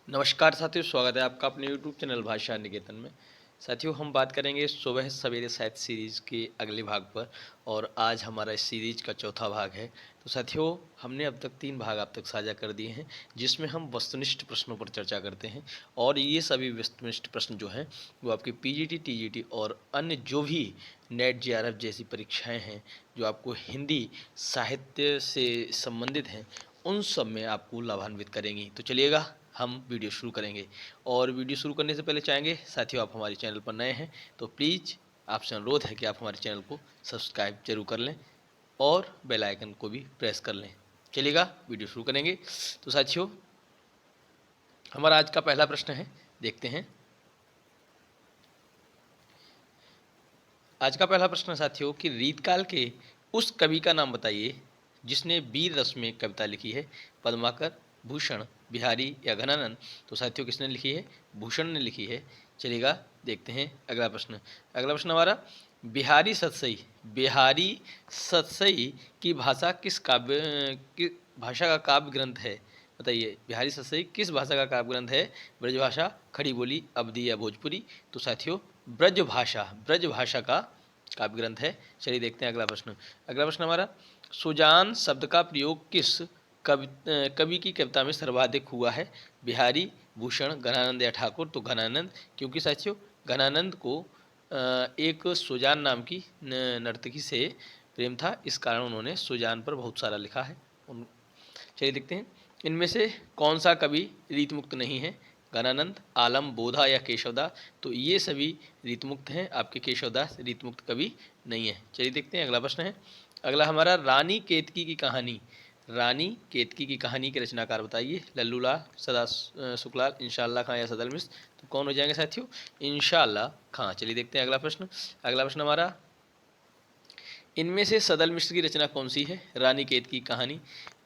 नमस्कार साथियों, स्वागत है आपका अपने यूट्यूब चैनल भाषा निकेतन में। साथियों, हम बात करेंगे सुबह सवेरे साहित्य सीरीज़ के अगले भाग पर और आज हमारा इस सीरीज का चौथा भाग है। तो साथियों, हमने अब तक 3 भाग आप तक साझा कर दिए हैं, जिसमें हम वस्तुनिष्ठ प्रश्नों पर चर्चा करते हैं और ये सभी वस्तुनिष्ठ प्रश्न जो हैं वो आपकी पीजीटी, टीजीटी और अन्य जो भी नेट जेआरएफ जैसी परीक्षाएँ हैं जो आपको हिंदी साहित्य से संबंधित हैं, उन सब में आपको लाभान्वित करेंगी। तो चलिएगा हम वीडियो शुरू करेंगे। और वीडियो शुरू करने से पहले चाहेंगे साथियों, आप हमारे चैनल पर नए हैं तो प्लीज़ आपसे अनुरोध है कि आप हमारे चैनल को सब्सक्राइब जरूर कर लें और बेल आइकन को भी प्रेस कर लें। चलिएगा वीडियो शुरू करेंगे। तो साथियों, हमारा आज का पहला प्रश्न है, देखते हैं। आज का पहला प्रश्न है साथियों कि रीतकाल के उस कवि का नाम बताइए जिसने वीर रस में कविता लिखी है। पद्माकर, भूषण, बिहारी या घनानंद। तो साथियों, किसने लिखी है? भूषण ने लिखी है। चलिएगा देखते हैं अगला प्रश्न। अगला प्रश्न हमारा, बिहारी सतसई की भाषा की भाषा का काव्य ग्रंथ है? बताइए, बिहारी सतसई किस भाषा का काव्य ग्रंथ है? ब्रजभाषा, खड़ी बोली, अवधी या भोजपुरी? तो साथियों, ब्रजभाषा का काव्य ग्रंथ है। चलिए देखते हैं अगला प्रश्न। अगला प्रश्न हमारा, सुजान शब्द का प्रयोग किस कवि की कविता में सर्वाधिक हुआ है? बिहारी, भूषण, घनानंद या ठाकुर? तो घनानंद, क्योंकि साथियों घनानंद को एक सुजान नाम की नर्तकी से प्रेम था, इस कारण उन्होंने सुजान पर बहुत सारा लिखा है। चलिए देखते हैं, इनमें से कौन सा कवि रीतमुक्त नहीं है? घनानंद, आलम, बोधा या केशवदास? तो ये सभी रीतमुक्त हैं, आपके केशवदास रीतमुक्त कवि नहीं है। चलिए देखते हैं अगला प्रश्न है। अगला हमारा, रानी केतकी की कहानी, रानी केतकी की कहानी के रचनाकार बताइए। लल्लूलाल, सदा सुखलाल, इंशाअल्लाह खां या सदल मिश्र? तो कौन हो जाएंगे साथियों? इंशाअल्लाह खां। चलिए देखते हैं अगला प्रश्न। अगला प्रश्न हमारा, इनमें से सदल मिश्र की रचना कौन सी है? रानी केतकी की कहानी,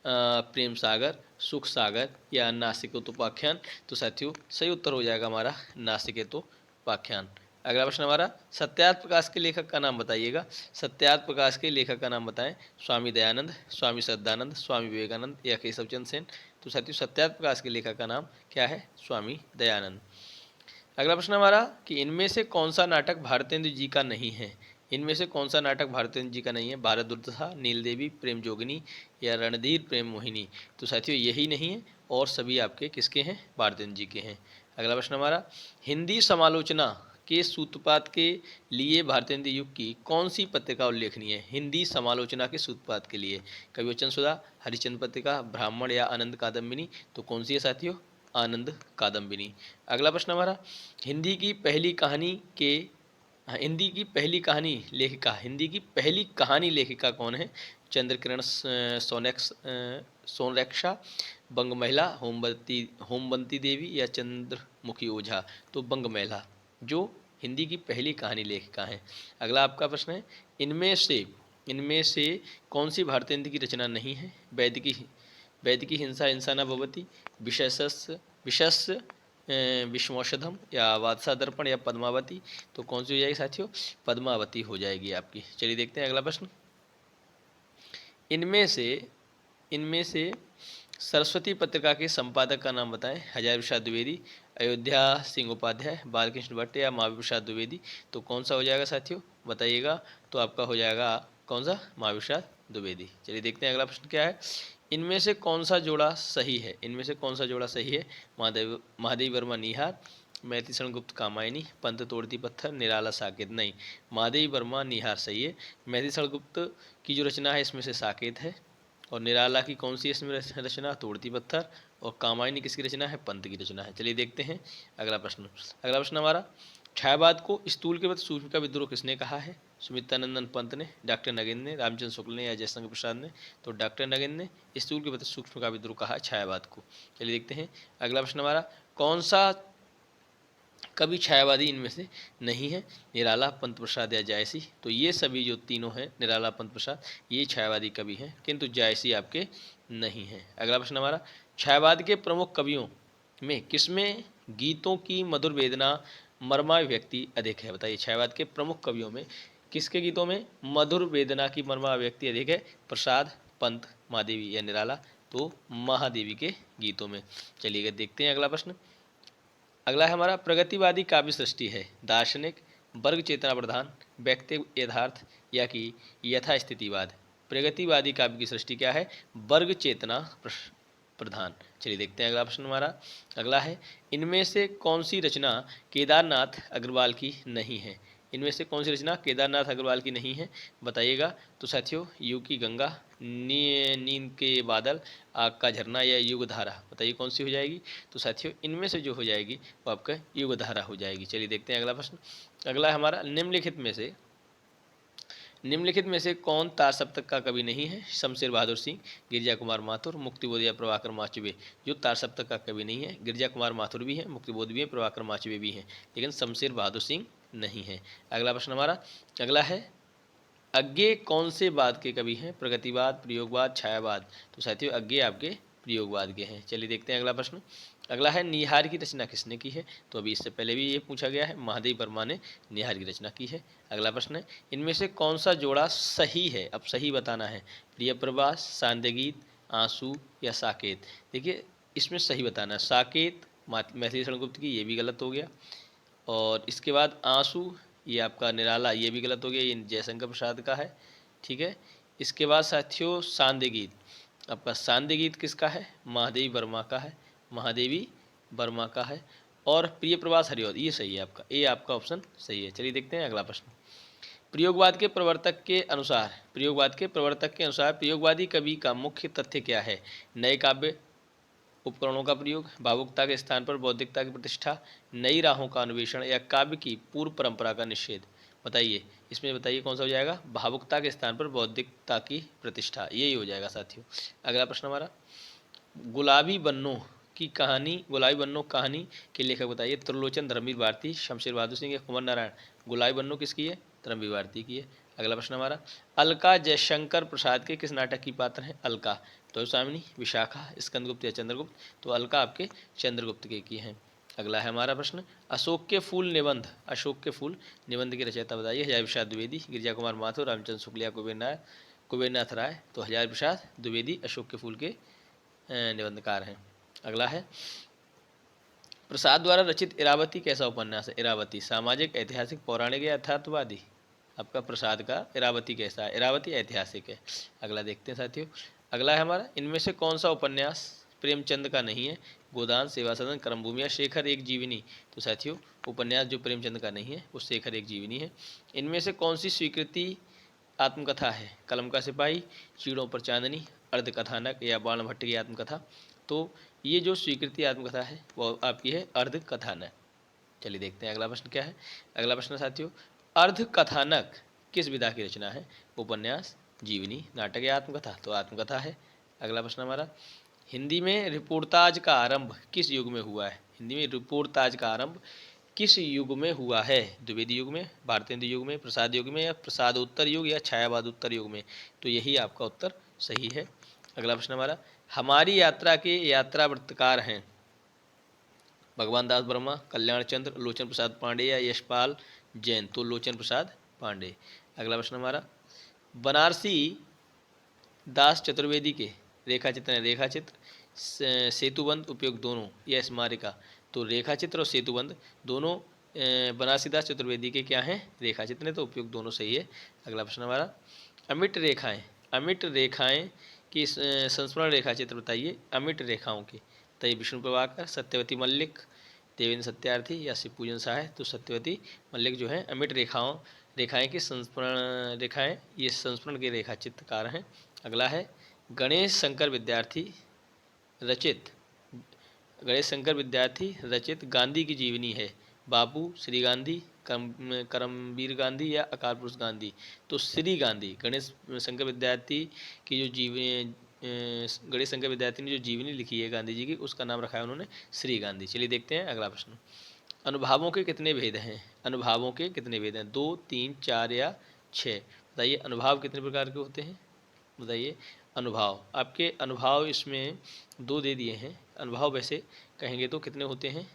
प्रेम सागर, सुख सागर या नासिकोतोपाख्यान? तो साथियों, सही उत्तर हो जाएगा हमारा नासिकेतोपाख्यान। अगला प्रश्न हमारा, सत्यार्थ प्रकाश के लेखक का नाम बताइएगा। सत्यार्थ प्रकाश के लेखक का नाम बताएं। स्वामी दयानंद, स्वामी श्रद्धानंद, स्वामी विवेकानंद या केशवचंद्र सेन? तो साथियों, सत्यार्थ प्रकाश के लेखक का नाम क्या है? स्वामी दयानंद। अगला प्रश्न हमारा, कि इनमें से कौन सा नाटक भारतेंद्र जी का नहीं है? इनमें से कौन सा नाटक भारतेंद्र जी का नहीं है? भारत दुर्दशा, नील देवी, प्रेम जोगिनी या रणधीर प्रेम मोहिनी? तो साथियों, यही नहीं है और सभी आपके किसके हैं? भारतेंद्र जी के हैं। अगला प्रश्न हमारा, हिंदी समालोचना के सूत्रपात के लिए भारतेंद्र युग की कौन सी पत्रिका उल्लेखनीय है? हिंदी समालोचना के सूत्रपात के लिए कविवचन सुधा, हरिचंद्र पत्रिका, ब्राह्मण या आनंद कादम्बिनी? तो कौन सी है साथियों? आनंद कादम्बिनी। अगला प्रश्न हमारा, हिंदी की पहली कहानी के हिंदी की पहली कहानी लेखिका हिंदी की पहली कहानी लेखिका कौन है? चंद्रकिरण सोनरेखा, बंग महिला, होमवंती देवी या चंद्रमुखी ओझा? तो बंग महिला जो हिंदी की पहली कहानी लेखिका हैं। अगला आपका प्रश्न है, इनमें से कौन सी भारतेंद्र की रचना नहीं है? वैद की हिंसा हिंसा न भवती, विशस्य विश्वौषधम या वात्सा दर्पण या पद्मावती? तो कौन सी हो जाएगी साथियों? पद्मावती हो जाएगी आपकी। चलिए देखते हैं अगला प्रश्न। इनमें से सरस्वती पत्रिका के संपादक का नाम बताएं। हजारी प्रसाद द्विवेदी, अयोध्या सिंह उपाध्याय, बालकृष्ण भट्ट या महावीर प्रसाद द्विवेदी? तो कौन सा हो जाएगा साथियों? बताइएगा। तो आपका हो जाएगा कौन सा? महावीर प्रसाद द्विवेदी। चलिए देखते हैं अगला प्रश्न क्या है। इनमें से कौन सा जोड़ा सही है? महादेवी वर्मा निहार, मैथिली गुप्त कामायनी, पंत तोड़ती पत्थर, निराला साकेत? नहीं, महादेवी वर्मा निहार सही है। मैथिली गुप्त की जो रचना है इसमें से साकेत है और निराला की कौन सी इसमें रचना? तोड़ती पत्थर। और कामायनी किसकी रचना है? पंत की रचना है। चलिए देखते हैं अगला प्रश्न। अगला प्रश्न हमारा, छायावाद को स्थूल के प्रति सूक्ष्म का विद्रोह किसने कहा है? सुमित्रानंदन पंत ने, डॉक्टर नगेंद्र ने, रामचंद्र शुक्ल ने या जयशंकर प्रसाद ने? तो डॉक्टर नगेंद्र ने स्थूल के प्रति सूक्ष्म का विद्रोह कहा छायावाद को। चलिए देखते हैं अगला प्रश्न हमारा, कौन सा कवि छायावादी इनमें से नहीं है? निराला, पंत प्रसाद या जायसी? तो ये सभी जो तीनों हैं, निराला, पंत प्रसाद, ये छायावादी कवि हैं, किंतु जायसी आपके नहीं हैं। अगला प्रश्न हमारा, छायावाद के प्रमुख कवियों में किसमें गीतों की मधुर वेदना मर्माभिव्यक्ति अधिक है? बताइए, छायावाद के प्रमुख कवियों में किसके गीतों में मधुर वेदना की मर्माभिव्यक्ति अधिक है? प्रसाद, पंत, महादेवी या निराला? तो महादेवी के गीतों में। चलिए देखते हैं अगला प्रश्न। अगला है हमारा, प्रगतिवादी काव्य सृष्टि है दार्शनिक, वर्ग चेतना प्रधान, व्यक्ति यथार्थ या कि यथास्थितिवाद। प्रगतिवादी काव्य की सृष्टि क्या है? वर्ग चेतना प्रधान। चलिए देखते हैं अगला प्रश्न हमारा। अगला है, इनमें से कौन सी रचना केदारनाथ अग्रवाल की नहीं है? इनमें से कौन सी रचना केदारनाथ अग्रवाल की नहीं है, बताइएगा। तो साथियों, युग की गंगा, नींद के बादल, आग का झरना या युग धारा, बताइए कौन सी हो जाएगी। तो साथियों, इनमें से जो हो जाएगी वो आपका युग धारा हो जाएगी। चलिए देखते हैं अगला प्रश्न। अगला है हमारा, निम्नलिखित में से कौन तार सप्तक का कवि नहीं है? शमशेर बहादुर सिंह, गिरजा कुमार माथुर, मुक्तिबोध या प्रभाकर माचवे। जो तार सप्तक का कवि नहीं है, गिरजा कुमार माथुर भी हैं, मुक्तिबोध भी हैं, प्रभाकर माचवे भी हैं, लेकिन शमशेर बहादुर सिंह नहीं है। अगला प्रश्न हमारा अगला है, अज्ञे कौन से वाद के कवि हैं? प्रगतिवाद, प्रयोगवाद, छायावाद। तो साथियों, अज्ञे आपके प्रयोगवाद के हैं। चलिए देखते हैं अगला प्रश्न। अगला है, निहार की रचना किसने की है? तो अभी इससे पहले भी ये पूछा गया है, महादेव वर्मा ने निहार की रचना की है। अगला प्रश्न है, इनमें से कौन सा जोड़ा सही है? अब सही बताना है। प्रिय प्रवास, सांध्यगीत, आंसू या साकेत। देखिए, इसमें सही बताना है। साकेत मैथिली शरण गुप्त की, ये भी गलत हो गया। और इसके बाद आंसू, ये आपका निराला, ये भी गलत हो गया, ये जयशंकर प्रसाद का है। ठीक है। इसके बाद साथियों, सांध्य गीत, आपका सांध्य गीत किसका है? महादेवी वर्मा का है, महादेवी वर्मा का है। और प्रिय प्रवास हरिऔध, ये सही है आपका, ये आपका ऑप्शन सही है। चलिए देखते हैं अगला प्रश्न। प्रयोगवाद के प्रवर्तक के अनुसार प्रयोगवादी कवि का मुख्य तथ्य क्या है? नए काव्य उपकरणों का प्रयोग, भावुकता के स्थान पर बौद्धिकता की प्रतिष्ठा, नई राहों का अन्वेषण या काव्य की पूर्व परंपरा का निषेध। बताइए, इसमें बताइए कौन सा हो जाएगा? भावुकता के स्थान पर बौद्धिकता की प्रतिष्ठा, यही हो जाएगा साथियों। अगला प्रश्न हमारा, गुलाबी बन्नो कहानी के लेखक बताइए। त्रिलोचन, धर्मवीर भारती, शमशेर बहादुर सिंह या कुंवर नारायण। गुलाबी बन्नो किसकी है? धर्मवीर भारती की है। अगला प्रश्न हमारा, अलका जयशंकर प्रसाद के किस नाटक की पात्र हैं? अलका, द्वैसायनी, विशाखा, स्कंदगुप्त या चंद्रगुप्त। तो अलका आपके चंद्रगुप्त के की हैं। अगला है हमारा प्रश्न, अशोक के फूल निबंध की रचयिता बताइए। हजारी प्रसाद द्विवेदी, गिरिजा कुमार माथुर, रामचंद्र शुक्ल या कुबेरनाथ राय। तो हजारी प्रसाद द्विवेदी अशोक के फूल के निबंधकार हैं। अगला है, प्रसाद द्वारा रचित इरावती कैसा उपन्यास है? इरावती सामाजिक, ऐतिहासिक, पौराणिक या यथार्थवादी। आपका प्रसाद का इरावती कैसा है? इरावती ऐतिहासिक है। अगला देखते हैं साथियों। अगला है हमारा, इनमें से कौन सा उपन्यास प्रेमचंद का नहीं है? गोदान, सेवा सदन, कर्मभूमि या शेखर एक जीवनी। तो साथियों, उपन्यास जो प्रेमचंद का नहीं है वो शेखर एक जीवनी है। इनमें से कौन सी स्वीकृति आत्मकथा है? कलम का सिपाही, चीड़ों पर चांदनी, अर्धकथानक या बाण भट्ट की आत्मकथा। तो ये जो स्वीकृति आत्मकथा है वो आपकी है अर्धकथानक। चलिए देखते हैं अगला प्रश्न क्या है। अगला प्रश्न साथियों, अर्धकथानक किस विधा की रचना है? उपन्यास, जीवनी, नाटक या आत्मकथा। तो आत्मकथा है। अगला प्रश्न हमारा, हिंदी में रिपोर्ताज का आरंभ किस युग में हुआ है? हिंदी में रिपोर्ताज का आरंभ किस युग में हुआ है? द्विवेदी युग में, भारतेंदु युग में, प्रसाद युग में या प्रसादोत्तर युग या छायावाद उत्तर युग में। तो यही आपका उत्तर सही है। अगला प्रश्न हमारा, हमारी यात्रा के यात्रा वृत्तकार हैं भगवान दास वर्मा, कल्याण चंद्र, लोचन प्रसाद पांडे या यशपाल जैन। तो लोचन प्रसाद पांडे। अगला प्रश्न हमारा, बनारसी दास चतुर्वेदी के रेखा चित्र हैं। रेखा चित्र, सेतुबंध, उपयोग दोनों या स्मारिका। तो रेखा चित्र और सेतुबंध दोनों बनारसी दास चतुर्वेदी के क्या हैं? रेखा चित्र हैं, तो उपयोग दोनों सही है। अगला प्रश्न हमारा, अमिट रेखाएं की संस्मरण रेखा चित्र बताइए। अमिट रेखाओं की, तो विष्णु प्रभाकर, सत्यवती मल्लिक, देवेंद्र सत्यार्थी या शिवपूजन सहाय। तो सत्यवती मल्लिक जो है अमिट रेखाएं की संस्मरण रेखाएं, ये संस्मरण के रेखा चित्रकार हैं। अगला है, गणेश शंकर विद्यार्थी रचित गांधी की जीवनी है। बापू, श्री गांधी, करमवीर गांधी या अकाल पुरुष गांधी। तो श्री गांधी, गणेश शंकर विद्यार्थी की जो जीवनी, गणेश शंकर विद्यार्थी ने जो जीवनी लिखी है गांधी जी की, उसका नाम रखा है उन्होंने श्री गांधी। चलिए देखते हैं अगला प्रश्न। अनुभावों के कितने भेद हैं? अनुभावों के कितने भेद हैं? 2, 3, 4 या 6। बताइए, अनुभाव कितने प्रकार के होते हैं? बताइए। अनुभव, आपके अनुभव इसमें 2 दे दिए हैं। अनुभव वैसे कहेंगे तो कितने होते हैं?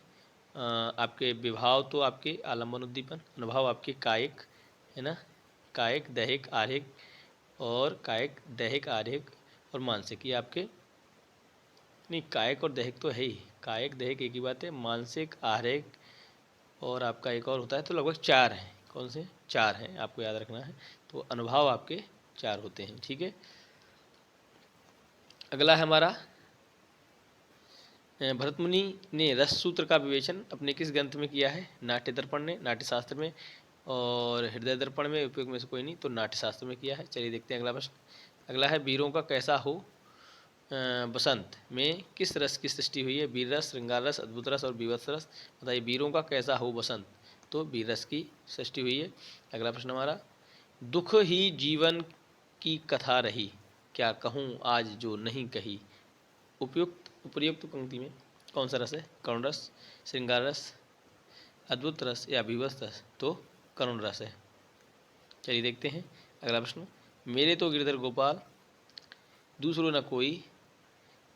आपके विभाव तो आपके आलम्बन उद्दीपन, अनुभव आपके कायिक है ना, कायिक, दैहिक, आर्हिक और मानसिक, ये आपके नहीं, कायक और दैहिक तो है ही। कायक दैहिक एक ही बात है। मानसिक, आहरिक और आपका एक और होता है, तो लगभग 4 हैं। कौन से? 4 हैं, आपको याद रखना है। तो अनुभाव आपके 4 होते हैं, ठीक है। अगला है हमारा, भरत मुनि ने रस सूत्र का विवेचन अपने किस ग्रंथ में किया है? नाट्य दर्पण ने, नाट्यशास्त्र में, और हृदय दर्पण में, उपयोग में से कोई नहीं, तो नाट्यशास्त्र में किया है। चलिए देखते हैं अगला प्रश्न। अगला है, वीरों का कैसा हो बसंत में किस रस की सृष्टि हुई है? वीर रस, श्रृंगार रस, अद्भुत रस और बीभत्स रस। बताइए, वीरों का कैसा हो बसंत, तो वीर रस की सृष्टि हुई है। अगला प्रश्न हमारा, दुख ही जीवन की कथा रही, क्या कहूँ आज जो नहीं कही। उपर्युक्त पंक्ति में कौन सा रस है? करुण रस, श्रृंगार रस, अद्भुत रस या बीभत्स रस, तो करुण रस है। चलिए देखते हैं अगला प्रश्न। मेरे तो गिरधर गोपाल दूसरो न कोई,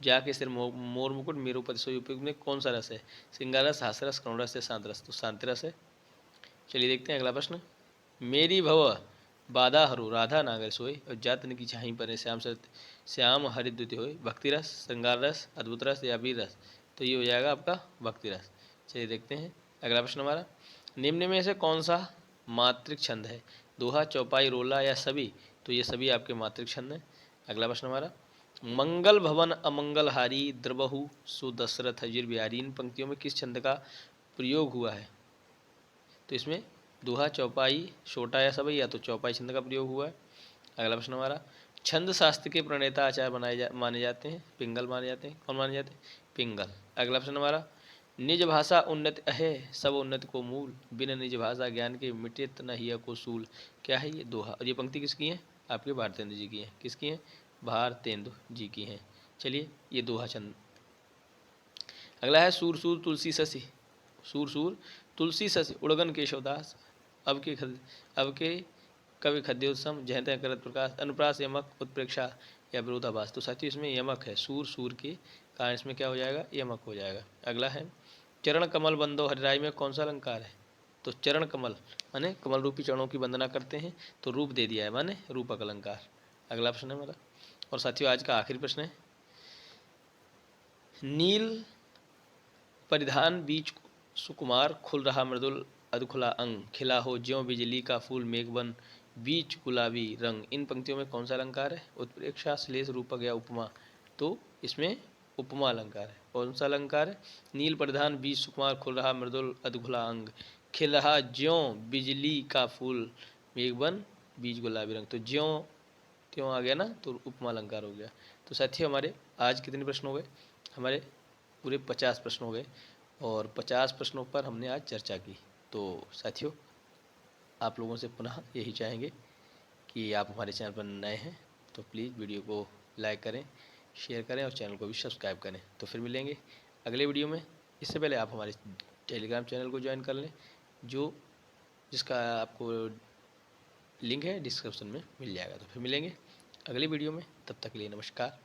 जाके सिर मोर मुकुट मेरो पति सोई। उपयुक्त में कौन सा रस है? श्रृंगार रस, हास्य रस, करुण रस या शांत रस, तो शांति रस है। चलिए देखते हैं अगला प्रश्न। मेरी भव बाधा हरु राधा नागर सोई, और जातन की छाही पर श्याम हरिद्युति होय। भक्ति रस, श्रृंगार रस, अद्भुत रस या वीर रस, तो ये हो जाएगा आपका भक्ति रस। चलिए देखते हैं अगला प्रश्न हमारा। निम्न में से कौन सा मात्रिक छंद है? दोहा, चौपाई, रोला या सभी, तो ये सभी आपके मात्रिक छंद हैं। अगला प्रश्न हमारा, मंगल भवन अमंगल हारी द्रबहु सुदशरथ अजिर बिहारी, इन पंक्तियों में किस छंद का प्रयोग हुआ है? तो इसमें दोहा, चौपाई, छोटा या सभी, या तो चौपाई छंद का प्रयोग हुआ है। अगला प्रश्न हमारा, छंद शास्त्र के प्रणेता आचार्य माने जाते हैं, पिंगल माने जाते हैं। कौन माने जाते हैं? पिंगल। अगला प्रश्न हमारा, निज भाषा उन्नति अहे सब उन्नति को मूल, बिन निज भाषा ज्ञान के मिटित न हिय को सूल। क्या है ये? दोहा। और ये पंक्ति किसकी है? आपके भारतेंद्र जी की है। किसकी है? भारतेंदु जी की हैं। चलिए, ये दोहा छंद। अगला है, सूर सूर तुलसी शशि, सूर सूर तुलसी शशि उड़गन केशवदास, अब के कवि खद्योत्सम, जय तय करत प्रकाश, अनुप्रास, यमक, उत्प्रेक्षा या विरोधाभास, तो साथियों इसमें यमक है। सूर सूर के कारण इसमें क्या हो जाएगा? यमक हो जाएगा। अगला है, चरण कमल बंदो हरिराई में कौन सा अलंकार है? तो चरण कमल माने कमल रूपी चरणों की वंदना करते हैं, तो रूप दे दिया है, माने रूपक अलंकार। अगला प्रश्न है हमारा, और साथियों आज का आखिरी प्रश्न है, नील परिधान बीच सुकुमार, खुल रहा मृदुल अधखुला अंग, खिला हो ज्यों बिजली का फूल मेघबन, बीच गुलाबी रंग, इन पंक्तियों में कौन सा अलंकार है? उत्प्रेक्षा, श्लेष, रूपक या उपमा, तो इसमें उपमा अलंकार है। कौन सा अलंकार है? नील परिधान बीच सुकुमार, खुल रहा मृदुल अधखुला अंग, खिल रहा ज्यों बिजली का फूल मेघबन, बीच गुलाबी रंग, तो ज्यों त्यों आ गया ना, तो उपमा अलंकार हो गया। तो साथियों हमारे आज कितने प्रश्न हो गए? हमारे पूरे 50 प्रश्न हो गए, और 50 प्रश्नों पर हमने आज चर्चा की। तो साथियों, आप लोगों से पुनः यही चाहेंगे कि आप हमारे चैनल पर नए हैं तो प्लीज़ वीडियो को लाइक करें, शेयर करें और चैनल को भी सब्सक्राइब करें। तो फिर मिलेंगे अगले वीडियो में। इससे पहले आप हमारे टेलीग्राम चैनल को ज्वाइन कर लें, जिसका आपको लिंक है डिस्क्रिप्शन में मिल जाएगा। तो फिर मिलेंगे अगली वीडियो में, तब तक के लिए नमस्कार।